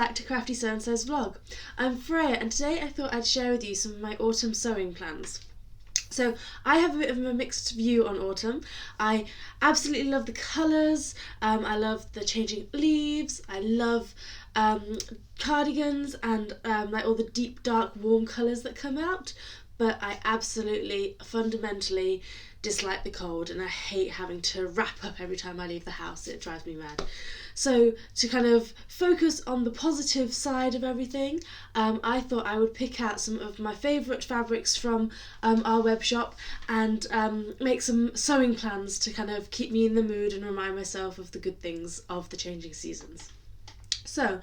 back to Crafty Sew&So's vlog. I'm Freya and today I thought I'd share with you some of my autumn sewing plans. So I have a bit of a mixed view on autumn. I absolutely love the colours, I love the changing leaves, I love cardigans and like all the deep dark warm colours that come out, but I absolutely fundamentally dislike the cold and I hate having to wrap up every time I leave the house. It drives me mad. So to kind of focus on the positive side of everything, I thought I would pick out some of my favourite fabrics from our web shop and make some sewing plans to kind of keep me in the mood and remind myself of the good things of the changing seasons. So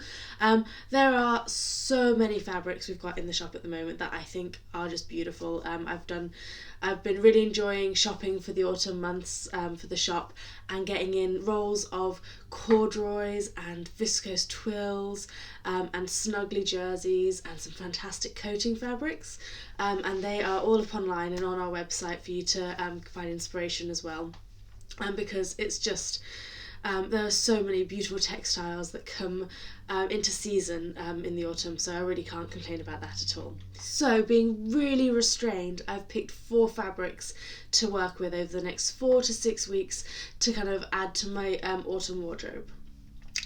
there are so many fabrics we've got in the shop at the moment that I think are just beautiful. I've been really enjoying shopping for the autumn months for the shop and getting in rolls of corduroys and viscose twills and snuggly jerseys and some fantastic coating fabrics, and they are all up online and on our website for you to find inspiration as well, because it's just there are so many beautiful textiles that come into season in the autumn, so I really can't complain about that at all. So being really restrained, I've picked 4 fabrics to work with over the next 4 to 6 weeks to kind of add to my autumn wardrobe.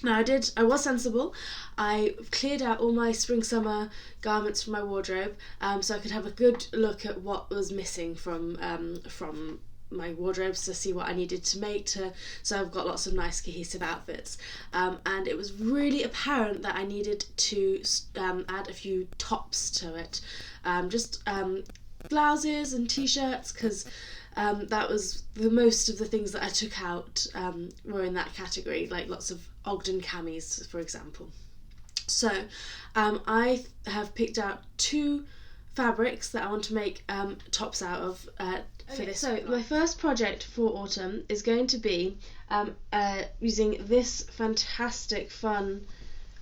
Now I was sensible. I cleared out all my spring-summer garments from my wardrobe, so I could have a good look at what was missing from my wardrobes to see what I needed to make so I've got lots of nice cohesive outfits, and it was really apparent that I needed to add a few tops to it, just blouses and t-shirts, because that was the most of the things that I took out were in that category, like lots of Ogden camis for example. So I have picked out 2 fabrics that I want to make tops out of for this. So my first project for autumn is going to be using this fantastic fun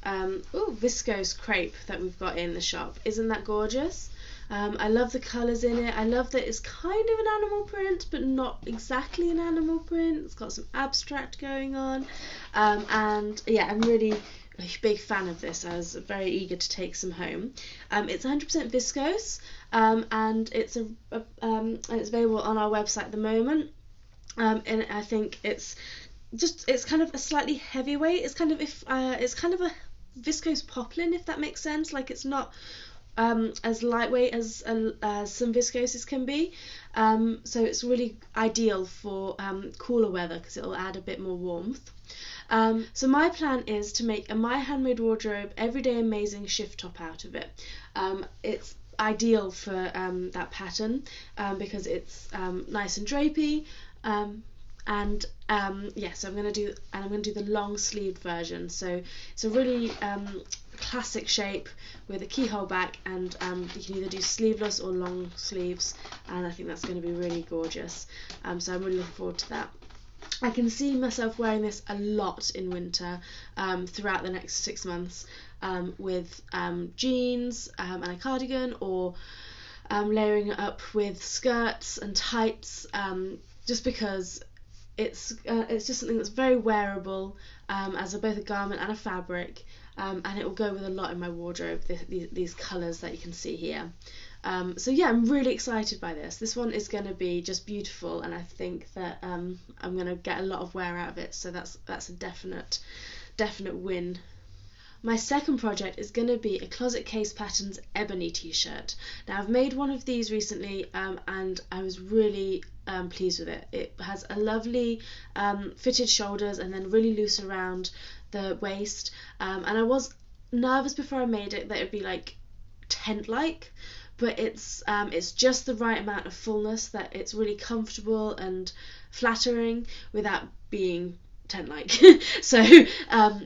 viscose crepe that we've got in the shop. Isn't that gorgeous? I love the colours in it. I love that it's kind of an animal print but not exactly an animal print. It's got some abstract going on, and yeah, I'm really a big fan of this. I was very eager to take some home. It's 100% viscose, and it's available on our website at the moment. And I think it's kind of a slightly heavyweight. It's kind of a viscose poplin, if that makes sense. Like it's not as lightweight as some viscoses can be. So it's really ideal for cooler weather because it'll add a bit more warmth. So my plan is to make a My Handmade Wardrobe Everyday Amazing shift top out of it. It's ideal for that pattern because it's nice and drapey, and yeah, so I'm going to do the long sleeved version. So it's a really classic shape with a keyhole back, and you can either do sleeveless or long sleeves, and I think that's going to be really gorgeous. So I'm really looking forward to that. I can see myself wearing this a lot in winter throughout the next 6 months, with jeans and a cardigan, or layering it up with skirts and tights, just because it's just something that's very wearable as both a garment and a fabric, and it will go with a lot in my wardrobe, these colours that you can see here. So yeah, I'm really excited by this. This one is going to be just beautiful, and I think that I'm going to get a lot of wear out of it, so that's a definite win. My second project is going to be a Closet Case Patterns ebony t-shirt. Now I've made one of these recently, and I was really pleased with it. It has a lovely fitted shoulders and then really loose around the waist, and I was nervous before I made it that it would be like tent-like, but it's just the right amount of fullness that it's really comfortable and flattering without being tent-like. So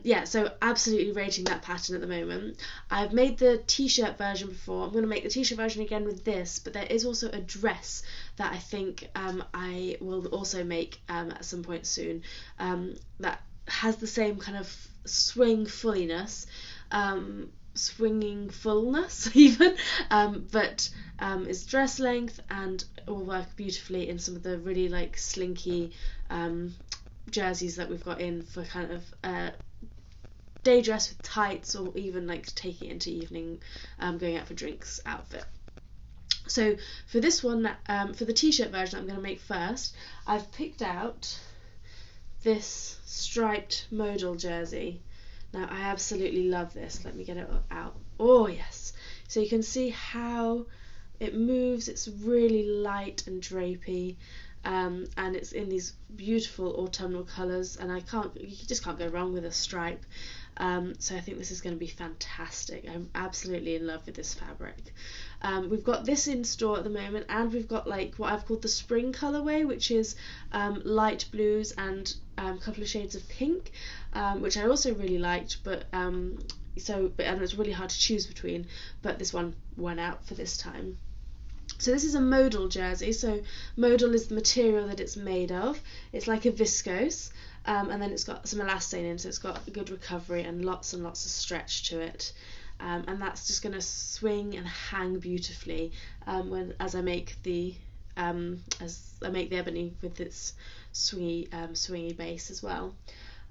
yeah, so absolutely rating that pattern at the moment. I've made the t-shirt version before. I'm going to make the t-shirt version again with this, but there is also a dress that I think I will also make at some point soon, that has the same kind of swinging fullness even, but is dress length and will work beautifully in some of the really like slinky jerseys that we've got in for kind of day dress with tights, or even like taking it into evening, going out for drinks outfit. So for this one, for the t-shirt version I'm going to make first, I've picked out this striped modal jersey. Now I absolutely love this. Let me get it out. Oh yes. So you can see how it moves. It's really light and drapey, and it's in these beautiful autumnal colours, and you just can't go wrong with a stripe. So I think this is going to be fantastic. I'm absolutely in love with this fabric. We've got this in store at the moment, and we've got like what I've called the spring colourway, which is light blues and a couple of shades of pink, which I also really liked, but and it's really hard to choose between, but this one went out for this time. So this is a modal jersey. So modal is the material that it's made of. It's like a viscose, and then it's got some elastane in, so it's got a good recovery and lots of stretch to it. And that's just going to swing and hang beautifully as I make the ebony with its swingy base as well.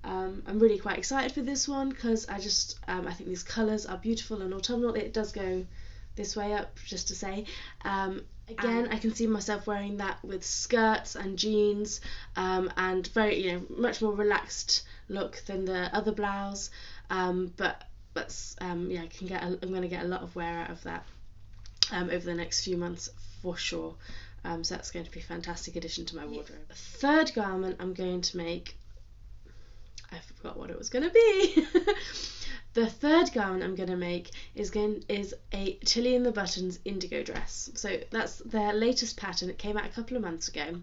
I'm really quite excited for this one because I think these colours are beautiful and autumnal. It does go this way up, just to say. Again, I can see myself wearing that with skirts and jeans, and very, much more relaxed look than the other blouse. But I'm going to get a lot of wear out of that over the next few months for sure. So that's going to be a fantastic addition to my wardrobe. The third garment I'm going to make, I forgot what it was going to be. The third garment I'm going to make is a Tilly and the Buttons indigo dress. So that's their latest pattern. It came out a couple of months ago.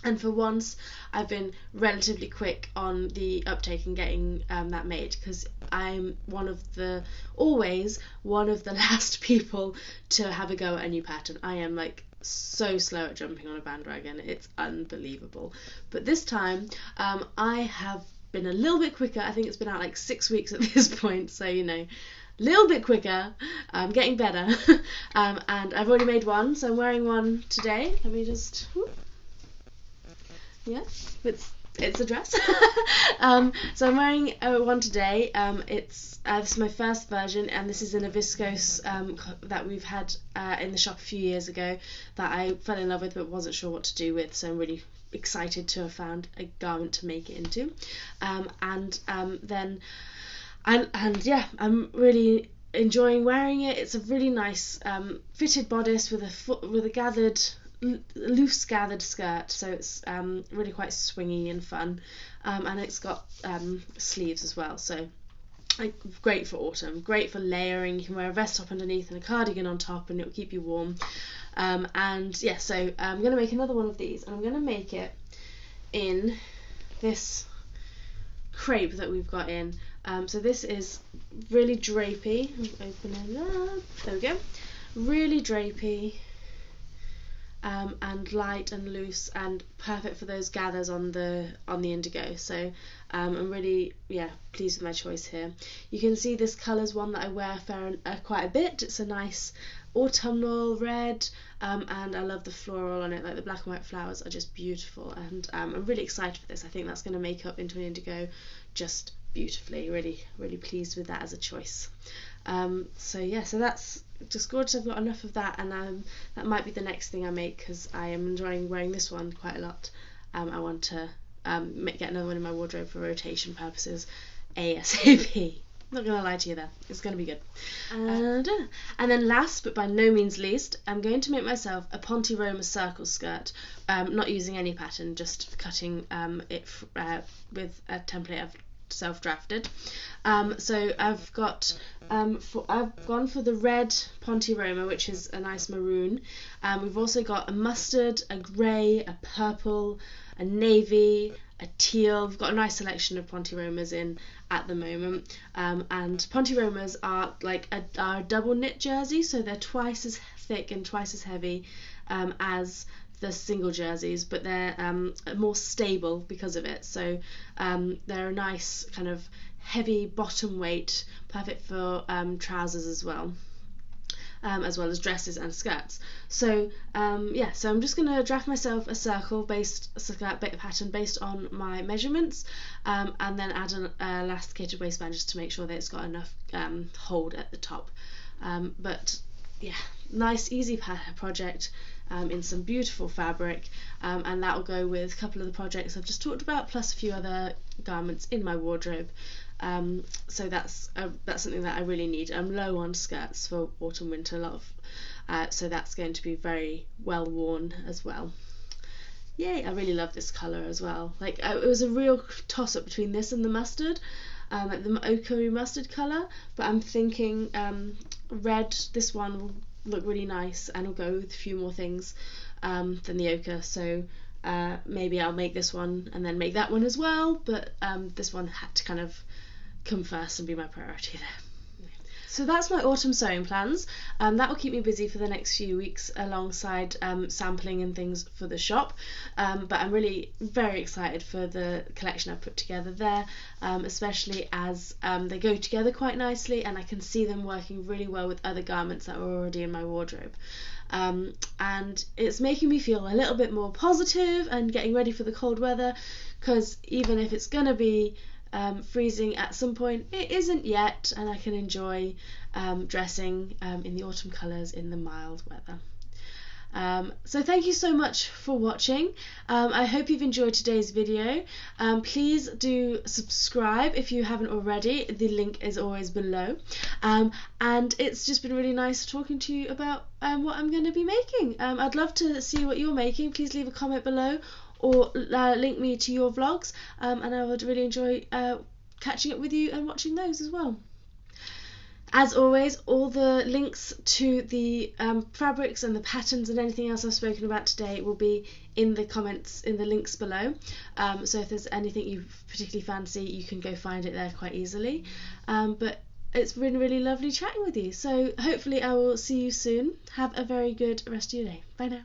And for once, I've been relatively quick on the uptake and getting that made, because I'm always one of the last people to have a go at a new pattern. I am like so slow at jumping on a bandwagon. It's unbelievable. But this time, I have been a little bit quicker. I think it's been out like 6 weeks at this point, so a little bit quicker. I'm getting better. And I've already made one, so I'm wearing one today. Let me just it's a dress. So I'm wearing one today. This is my first version, and this is in a viscose that we've had in the shop a few years ago that I fell in love with but wasn't sure what to do with, so I'm really excited to have found a garment to make it into. I'm really enjoying wearing it. It's a really nice fitted bodice with a loose gathered skirt, so it's really quite swingy and fun, and it's got sleeves as well, so great for autumn, great for layering. You can wear a vest top underneath and a cardigan on top, and it'll keep you warm. So I'm going to make another one of these, and I'm going to make it in this crepe that we've got in. So this is really drapey. Open it up. There we go. Really drapey. And light and loose and perfect for those gathers on the indigo. So I'm really pleased with my choice here. You can see this colour's one that I wear quite a bit. It's a nice autumnal red, and I love the floral on it. Like the black and white flowers are just beautiful, and I'm really excited for this. I think that's going to make up into an indigo just beautifully. Really, really pleased with that as a choice. So that's just gorgeous. I've got enough of that, and that might be the next thing I make, because I am enjoying wearing this one quite a lot. I want to get another one in my wardrobe for rotation purposes ASAP. Not gonna lie to you there, it's gonna be good. And then last but by no means least, I'm going to make myself a Ponte Roma circle skirt, not using any pattern, just cutting it with a template I've self-drafted. So I've gone for the red Ponte Roma, which is a nice maroon. We've also got a mustard, a grey, a purple, a navy, a teal. We've got a nice selection of Ponte Romas in at the moment, and Ponte Romas are like a double knit jersey, so they're twice as thick and twice as heavy as the single jerseys, but they're more stable because of it. So they're a nice kind of heavy bottom weight, perfect for trousers as well. as well as dresses and skirts. So yeah, so I'm just going to draft myself a skirt pattern based on my measurements, and then add an elasticated waistband just to make sure that it's got enough hold at the top. But yeah, nice easy project in some beautiful fabric, and that will go with a couple of the projects I've just talked about, plus a few other garments in my wardrobe. So that's something that I really need. I'm low on skirts for autumn winter, so that's going to be very well worn as well. Yay, I really love this colour as well. Like, it was a real toss up between this and the mustard, like the ochre mustard colour, but I'm thinking red, this one will look really nice and will go with a few more things than the ochre, so maybe I'll make this one and then make that one as well, but this one had to kind of come first and be my priority there. So that's my autumn sewing plans. That will keep me busy for the next few weeks alongside sampling and things for the shop, but I'm really very excited for the collection I've put together there, especially as they go together quite nicely and I can see them working really well with other garments that are already in my wardrobe. And it's making me feel a little bit more positive and getting ready for the cold weather, because even if it's gonna be freezing at some point, it isn't yet, and I can enjoy dressing in the autumn colours in the mild weather. So thank you so much for watching. I hope you've enjoyed today's video. Please do subscribe if you haven't already. The link is always below. And it's just been really nice talking to you about what I'm going to be making. I'd love to see what you're making. Please leave a comment below, or link me to your vlogs, and I would really enjoy catching up with you and watching those as well. As always, all the links to the fabrics and the patterns and anything else I've spoken about today will be in the comments, in the links below. So if there's anything you particularly fancy, you can go find it there quite easily. But it's been really lovely chatting with you. So hopefully I will see you soon. Have a very good rest of your day. Bye now.